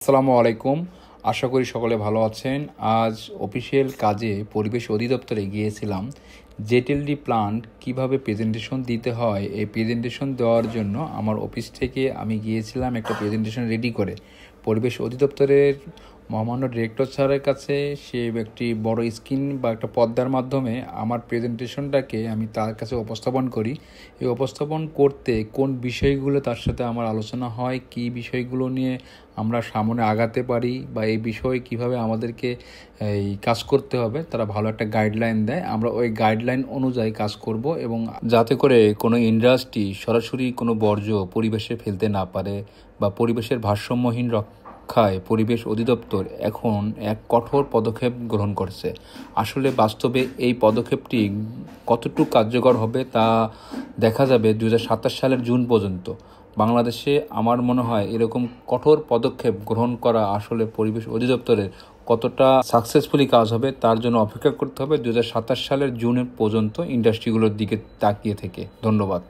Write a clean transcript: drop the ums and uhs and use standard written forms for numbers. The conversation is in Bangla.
আসসালামু আলাইকুম। আশা করি সকলে ভালো আছেন। আজ অফিসিয়াল কাজে পরিবেশ অধিদপ্তরে গিয়েছিলাম। জেটিএলডি প্ল্যান্ট কিভাবে প্রেজেন্টেশন দিতে হয়, এই প্রেজেন্টেশন দেওয়ার জন্য আমার অফিস থেকে আমি গিয়েছিলাম একটা প্রেজেন্টেশন রেডি করে। পরিবেশ অধিদপ্তরের মহামান্য ডিরেক্টর স্যারের কাছে সে একটি বড় স্ক্রিন বা একটা পর্দার মাধ্যমে আমার প্রেজেন্টেশনটাকে আমি তার কাছে উপস্থাপন করি। এই উপস্থাপন করতে কোন বিষয়গুলো তার সাথে আমার আলোচনা হয়, কী বিষয়গুলো নিয়ে আমরা সামনে আগাতে পারি বা এই বিষয়ে কিভাবে আমাদেরকে এই কাজ করতে হবে, তারা ভালো একটা গাইডলাইন দেয়। আমরা ওই গাইডলাইন অনুযায়ী কাজ করব এবং যাতে করে কোনো ইন্ডাস্ট্রি সরাসরি কোনো বর্জ্য পরিবেশে ফেলতে না পারে বা পরিবেশের ভারসাম্যহীন রক্ষায় পরিবেশ অধিদপ্তর এখন এক কঠোর পদক্ষেপ গ্রহণ করছে। আসলে বাস্তবে এই পদক্ষেপটি কতটুকু কার্যকর হবে তা দেখা যাবে 2027 সালের জুন পর্যন্ত। বাংলাদেশে আমার মনে হয় এরকম কঠোর পদক্ষেপ গ্রহণ করা আসলে পরিবেশ অধিদপ্তরের কতটা সাকসেসফুলি কাজ হবে তার জন্য অপেক্ষা করতে হবে 2027 সালের জুনের পর্যন্ত ইন্ডাস্ট্রিগুলোর দিকে তাকিয়ে থেকে। ধন্যবাদ।